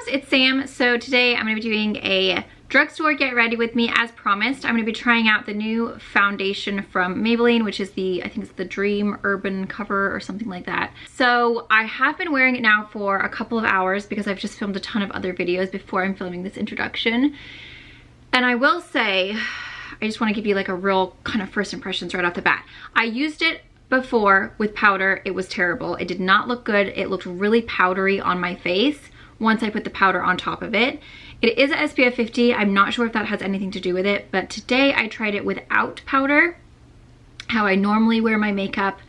it's Sam. So today I'm going to be doing a drugstore get ready with me as promised. I'm going to be trying out the new foundation from Maybelline, which is the, I think it's the Dream Urban Cover or something like that. So I have been wearing it now for a couple of hours because I've just filmed a ton of other videos before I'm filming this introduction. And I will say, I just want to give you like a real kind of first impressions right off the bat. I used it before with powder. It was terrible. It did not look good. It looked really powdery on my face once I put the powder on top of it. It is a SPF 50. I'm not sure if that has anything to do with it, but today I tried it without powder, how I normally wear my makeup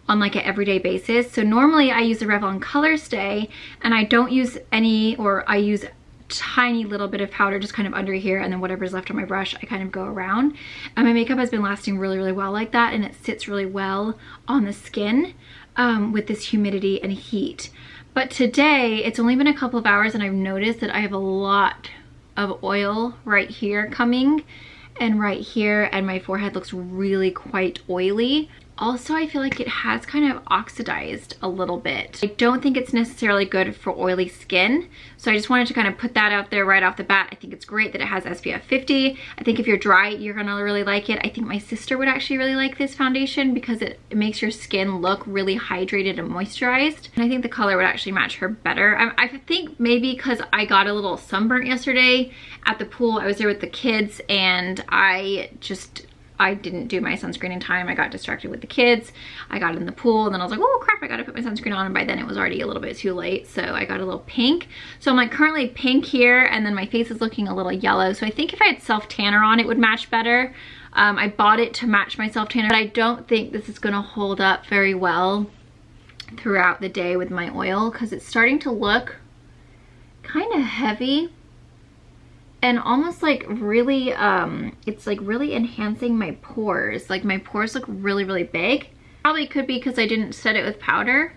on like an everyday basis. So normally I use the Revlon Color Stay and I don't use any, or I use tiny little bit of powder just kind of under here, and then whatever's left on my brush I kind of go around, and my makeup has been lasting really well like that, and it sits really well on the skin with this humidity and heat. But today it's only been a couple of hours and I've noticed that I have a lot of oil right here coming and right here, and my forehead looks really quite oily. Also, I feel like it has kind of oxidized a little bit. I don't think it's necessarily good for oily skin. So I just wanted to kind of put that out there right off the bat. I think it's great that it has SPF 50. I think if you're dry, you're gonna really like it. I think my sister would actually really like this foundation because it makes your skin look really hydrated and moisturized. And I think the color would actually match her better. I think maybe because I got a little sunburnt yesterday at the pool. I was there with the kids and I didn't do my sunscreen in time. I got distracted with the kids. I got in the pool and then I was like, oh crap, I gotta put my sunscreen on. And by then it was already a little bit too late. So I got a little pink. So I'm like currently pink here, and then my face is looking a little yellow. So I think if I had self tanner on, it would match better. I bought it to match my self tanner, but I don't think this is gonna hold up very well throughout the day with my oil because it's starting to look kind of heavy. And almost like really, it's like really enhancing my pores. Like my pores look really big. Probably could be because I didn't set it with powder.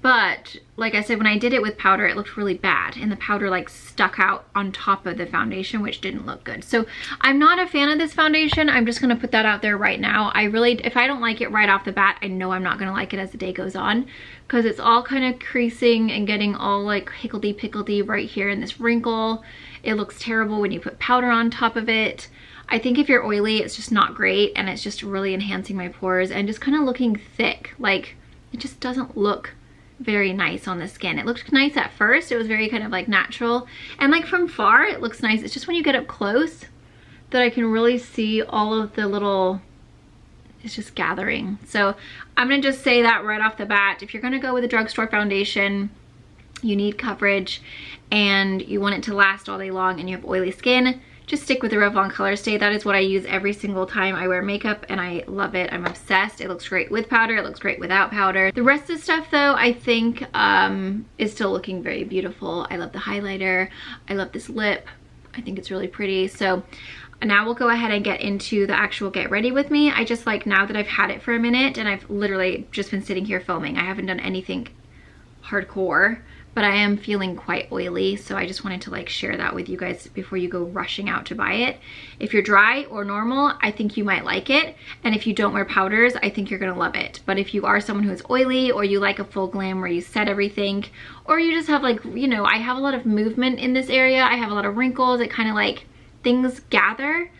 But like I said, when I did it with powder, it looked really bad. And the powder like stuck out on top of the foundation, which didn't look good. So I'm not a fan of this foundation. I'm just gonna put that out there right now. If I don't like it right off the bat, I know I'm not gonna like it as the day goes on, because it's all kind of creasing and getting all like higgledy-piggledy right here in this wrinkle. It looks terrible when you put powder on top of it. I think if you're oily, it's just not great, and it's just really enhancing my pores and just kind of looking thick. Like it just doesn't look very nice on the skin. It looked nice at first. It was very kind of like natural, and like from far it looks nice. It's just when you get up close that I can really see all of the little, it's just gathering. So I'm gonna just say that right off the bat. If you're gonna go with a drugstore foundation, you need coverage and you want it to last all day long and you have oily skin, just stick with the Revlon Color Stay. That is what I use every single time I wear makeup, and I love it. I'm obsessed. It looks great with powder. It looks great without powder. The rest of the stuff though, I think is still looking very beautiful. I love the highlighter. I love this lip. I think it's really pretty. So now we'll go ahead and get into the actual get ready with me. I just like, now that I've had it for a minute and I've literally just been sitting here filming, I haven't done anything hardcore, but I am feeling quite oily, so I just wanted to like share that with you guys before you go rushing out to buy it. If you're dry or normal, I think you might like it, and if you don't wear powders, I think you're gonna love it. But if you are someone who is oily, or you like a full glam where you set everything, or you just have like, you know, I have a lot of movement in this area, I have a lot of wrinkles, it kind of like things gather,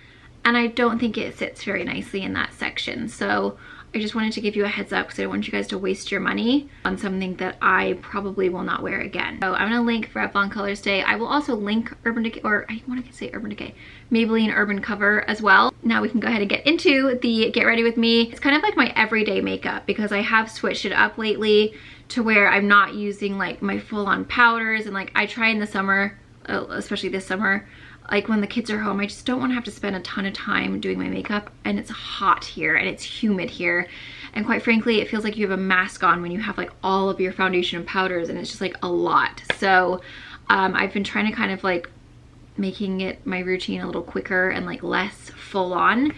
and I don't think it sits very nicely in that section. So I just wanted to give you a heads up because I don't want you guys to waste your money on something that I probably will not wear again. So I'm gonna link Revlon Color Stay. I will also link Urban Decay, or I want to say Urban Decay, Maybelline Urban Cover as well. Now we can go ahead and get into the get ready with me. It's kind of like my everyday makeup because I have switched it up lately to where I'm not using like my full-on powders, and like I try in the summer, especially this summer, like when the kids are home, I just don't want to have to spend a ton of time doing my makeup, and it's hot here and it's humid here, and quite frankly it feels like you have a mask on when you have like all of your foundation and powders, and it's just like a lot. So I've been trying to kind of like making it my routine a little quicker and like less full on,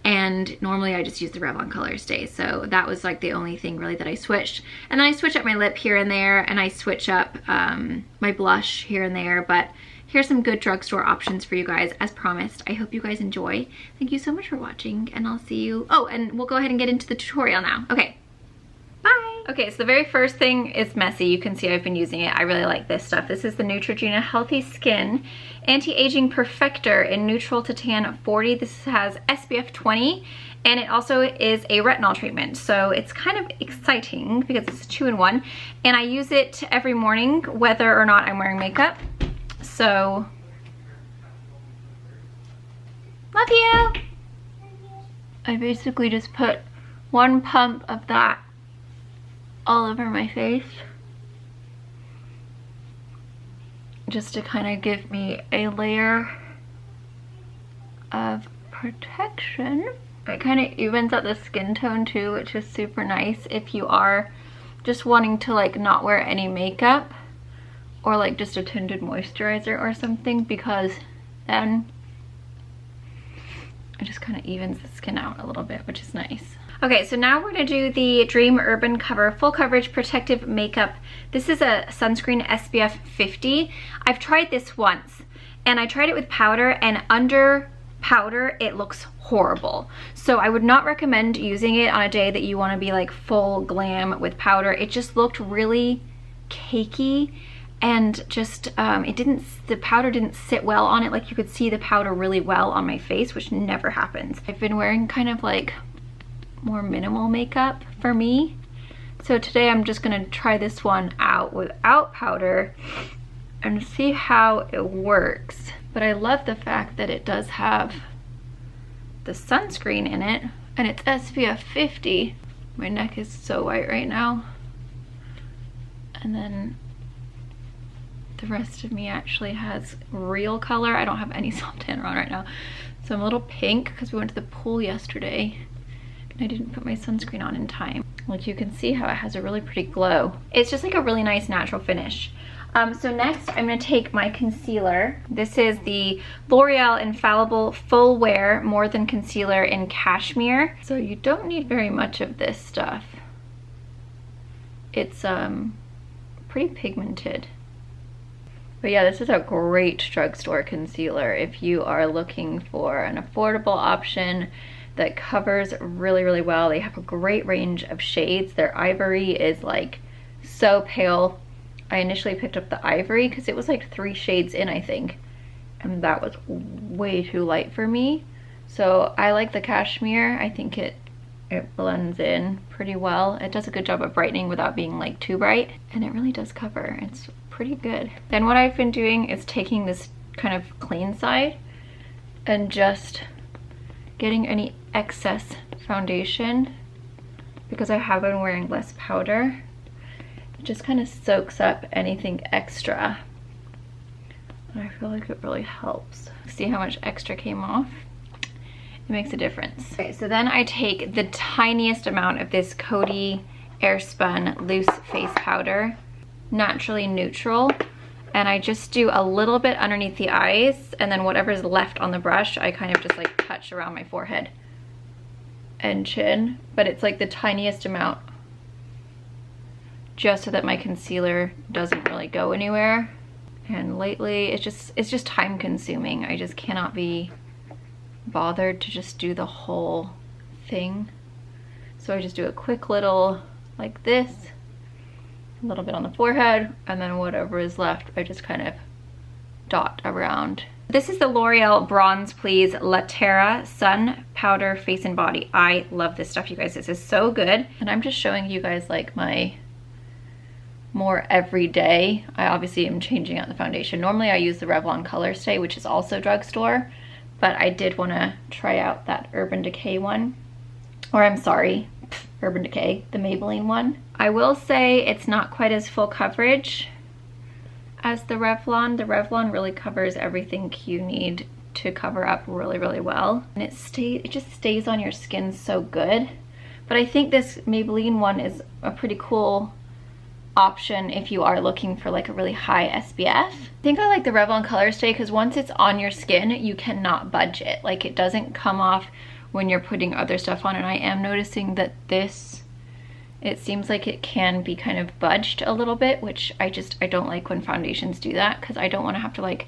and normally I just use the Revlon Color Stay. So that was like the only thing really that I switched, and then I switch up my lip here and there, and I switch up my blush here and there. But here's some good drugstore options for you guys as promised. I hope you guys enjoy. Thank you so much for watching, and I'll see you. Oh, and we'll go ahead and get into the tutorial now. Okay, bye. Okay, so the very first thing is messy. You can see I've been using it. I really like this stuff. This is the Neutrogena Healthy Skin Anti-Aging Perfector in Neutral to Tan 40. This has SPF 20, and it also is a retinol treatment. So it's kind of exciting because it's a 2-in-1, and I use it every morning whether or not I'm wearing makeup. So, love you! I basically just put 1 pump of that all over my face just to kind of give me a layer of protection. It kind of evens out the skin tone too, which is super nice if you are just wanting to like not wear any makeup or like just a tinted moisturizer or something, because then it just kind of evens the skin out a little bit, which is nice. Okay, so now we're gonna do the Drwm Urban Cover Full Coverage Protective Makeup. This is a sunscreen SPF 50. I've tried this once, and I tried it with powder, and under powder it looks horrible. So I would not recommend using it on a day that you wanna be like full glam with powder. It just looked really cakey, and just the powder didn't sit well on it. Like you could see the powder really well on my face, which never happens. I've been wearing kind of like more minimal makeup for me. So today I'm just gonna try this one out without powder and see how it works. But I love the fact that it does have the sunscreen in it, and it's SPF 50. My neck is so white right now. And then the rest of me actually has real color. I don't have any soft tanner on right now. So I'm a little pink because we went to the pool yesterday. I didn't put my sunscreen on in time. Like you can see how it has a really pretty glow. It's just like a really nice natural finish. So next I'm gonna take my concealer. This is the L'Oreal Infallible Full Wear More Than Concealer in Cashmere. So you don't need very much of this stuff. It's pretty pigmented. But yeah, this is a great drugstore concealer if you are looking for an affordable option that covers really, really well. They have a great range of shades. Their ivory is like so pale. I initially picked up the ivory because it was like 3 shades in, I think, and that was way too light for me. So I like the cashmere. I think it blends in pretty well. It does a good job of brightening without being like too bright, and it really does cover. It's pretty good. Then what I've been doing is taking this kind of clean side and just getting any excess foundation, because I have been wearing less powder. It just kind of soaks up anything extra, and I feel like it really helps. See how much extra came off? It makes a difference. Okay, so then I take the tiniest amount of this Coty Airspun Loose Face Powder, naturally neutral, and I just do a little bit underneath the eyes, and then whatever's left on the brush I kind of just like touch around my forehead and chin, but it's like the tiniest amount, just so that my concealer doesn't really go anywhere. And lately it's just time consuming. I just cannot be bothered to just do the whole thing, so I just do a quick little like this, a little bit on the forehead, and then whatever is left I just kind of dot around. This is the L'Oreal Bronze Please La Terra Sun Powder Face and Body. I love this stuff, you guys. This is so good. And I'm just showing you guys like my more everyday. I obviously am changing out the foundation. Normally I use the Revlon Color Stay, which is also drugstore, but I did want to try out that Urban Decay one. Or I'm sorry, Urban Decay, the Maybelline one. I will say it's not quite as full coverage as the Revlon. The Revlon really covers everything you need to cover up really, really well. And it just stays on your skin so good. But I think this Maybelline one is a pretty cool option if you are looking for like a really high SPF. I think I like the Revlon Color Stay because once it's on your skin, you cannot budge it. Like it doesn't come off when you're putting other stuff on, and I am noticing that this, it seems like it can be kind of budged a little bit, which I don't like when foundations do that, because I don't want to have to like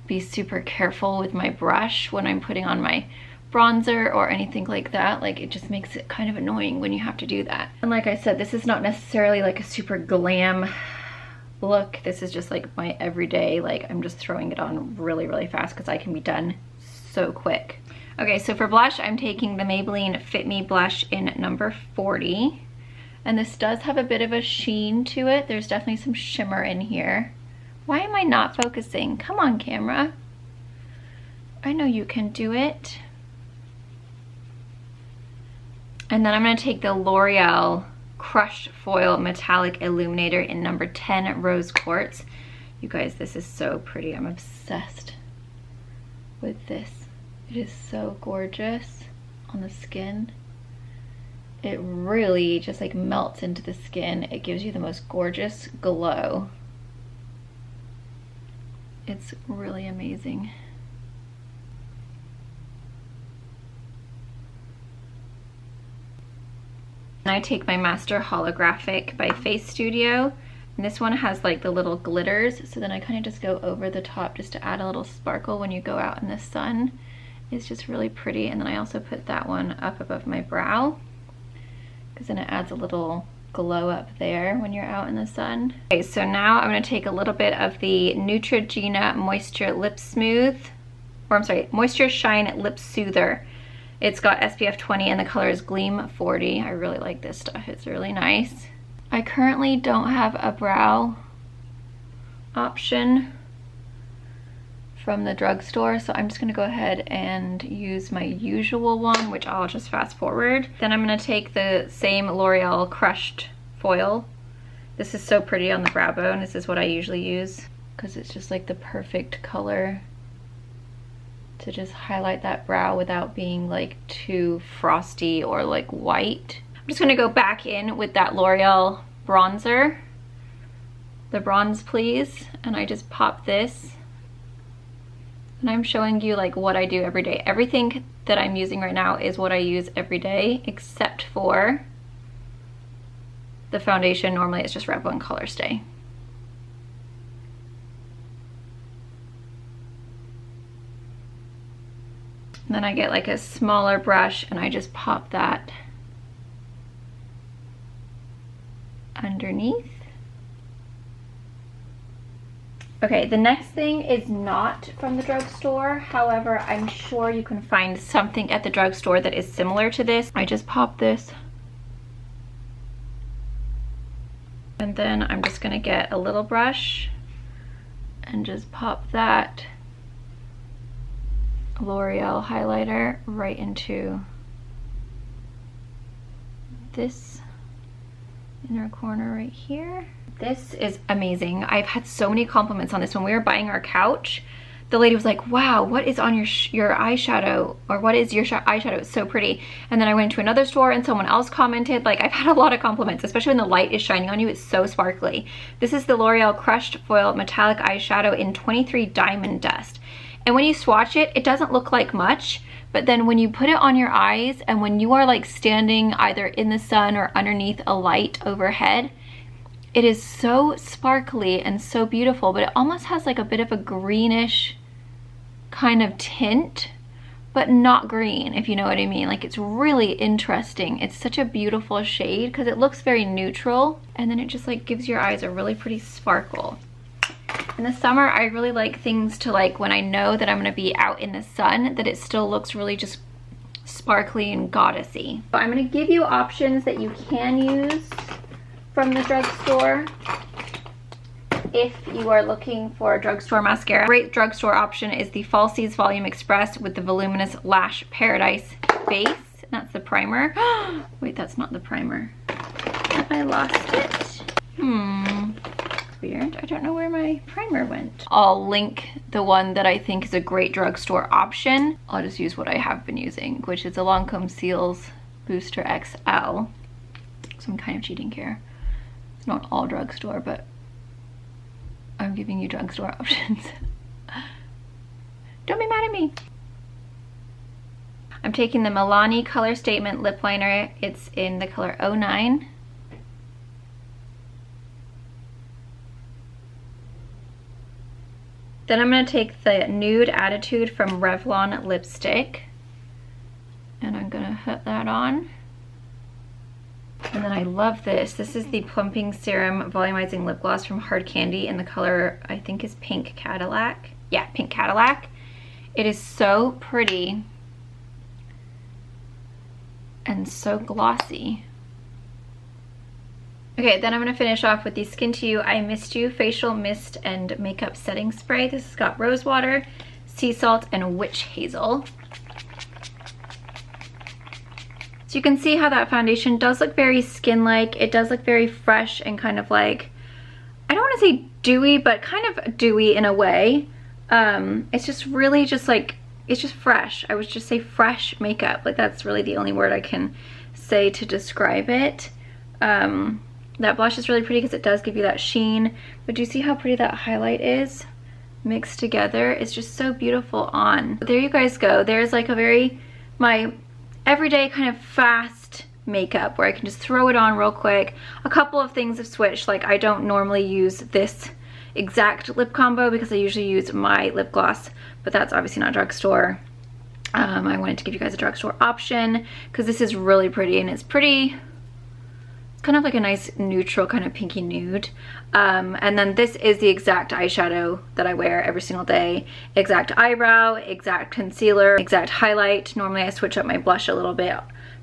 be super careful with my brush when I'm putting on my bronzer or anything like that. Like, it just makes it kind of annoying when you have to do that. And like I said, this is not necessarily like a super glam look. This is just like my everyday, like I'm just throwing it on really fast because I can be done so quick. Okay, so for blush, I'm taking the Maybelline Fit Me blush in number 40. And this does have a bit of a sheen to it. There's definitely some shimmer in here. Why am I not focusing? Come on, camera. I know you can do it. And then I'm gonna take the L'Oreal Crushed Foil Metallic Illuminator in number 10 Rose Quartz. You guys, this is so pretty. I'm obsessed with this. It is so gorgeous on the skin. It really just like melts into the skin. It gives you the most gorgeous glow. It's really amazing. And I take my Master Holographic by Face Studio. And this one has like the little glitters. So then I kind of just go over the top just to add a little sparkle when you go out in the sun. It's just really pretty. And then I also put that one up above my brow, because then it adds a little glow up there when you're out in the sun. Okay, so now I'm gonna take a little bit of the Neutrogena Moisture Lip Smooth, or I'm sorry, Moisture Shine Lip Soother. It's got SPF 20 and the color is Gleam 40. I really like this stuff, it's really nice. I currently don't have a brow option from the drugstore, so I'm just gonna go ahead and use my usual one, which I'll just fast forward. Then I'm gonna take the same L'Oreal Crushed Foil. This is so pretty on the brow bone. This is what I usually use because it's just like the perfect color to just highlight that brow without being like too frosty or like white. I'm just gonna go back in with that L'Oreal bronzer, the Bronze Please, and I just pop this. And I'm showing you like what I do every day. Everything that I'm using right now is what I use every day, except for the foundation. Normally it's just Revlon Color Stay. And then I get like a smaller brush and I just pop that underneath. Okay, the next thing is not from the drugstore. However, I'm sure you can find something at the drugstore that is similar to this. I just pop this. And then I'm just gonna get a little brush and just pop that L'Oreal highlighter right into this inner corner right here. This is amazing. I've had so many compliments on this. When we were buying our couch, the lady was like, wow, what is on your eyeshadow, or what is your eyeshadow? It's so pretty. And then I went to another store and someone else commented. Like, I've had a lot of compliments, especially when the light is shining on you. It's so sparkly. This is the L'Oreal Crushed Foil Metallic Eyeshadow in 23 Diamond Dust. And when you swatch it, it doesn't look like much, but then when you put it on your eyes and when you are like standing either in the sun or underneath a light overhead, it is so sparkly and so beautiful, but it almost has like a bit of a greenish kind of tint, but not green, if you know what I mean. Like, it's really interesting. It's such a beautiful shade because it looks very neutral, and then it just like gives your eyes a really pretty sparkle. In the summer, I really like things to like, when I know that I'm gonna be out in the sun, that it still looks really just sparkly and goddessy. So I'm gonna give you options that you can use from the drugstore if you are looking for a drugstore mascara. A great drugstore option is the Falsies Volume Express with the Voluminous Lash Paradise base. That's the primer. Wait, that's not the primer. I lost it. Weird. I don't know where my primer went. I'll link the one that I think is a great drugstore option. I'll just use what I have been using, which is the Lancome Seals Booster XL. So I'm kind of cheating here. It's not all drugstore, but I'm giving you drugstore options. Don't be mad at me. I'm taking the Milani Color Statement Lip Liner. It's in the color 09. Then I'm going to take the Nude Attitude from Revlon lipstick. that on. And then I love this. This is the Plumping Serum Volumizing Lip Gloss from Hard Candy in the color, I think is Pink Cadillac. Yeah, Pink Cadillac. It is so pretty and so glossy. Okay, then I'm gonna finish off with the Skin to You I Missed You Facial Mist and Makeup Setting Spray. This has got rose water, sea salt, and witch hazel. So you can see how that foundation does look very skin-like. It does look very fresh and kind of like, I don't want to say dewy, but kind of dewy in a way. It's just really just like, it's just fresh. I would just say fresh makeup. Like that's really the only word I can say to describe it. That blush is really pretty because it does give you that sheen. But do you see how pretty that highlight is mixed together? It's just so beautiful on. But there you guys go. There's like a very, my everyday kind of fast makeup where I can just throw it on real quick. A couple of things have switched. Like I don't normally use this exact lip combo because I usually use my lip gloss, but that's obviously not Drugstore. I wanted to give you guys a Drugstore option because this is really pretty and it's pretty, it's kind of like a nice neutral kind of pinky nude. And then this is the exact eyeshadow that I wear every single day. Exact eyebrow, exact concealer, exact highlight. Normally I switch up my blush a little bit,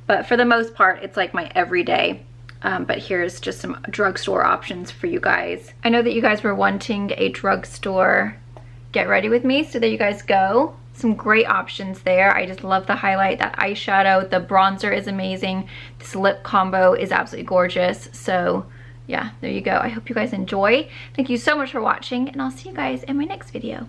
but for the most part, it's like my everyday. But here's just some Drugstore options for you guys. I know that you guys were wanting a Drugstore get ready with me, so there you guys go. Some great options there. I just love the highlight, that eyeshadow, the bronzer is amazing. This lip combo is absolutely gorgeous. So yeah, there you go. I hope you guys enjoy. Thank you so much for watching, and I'll see you guys in my next video.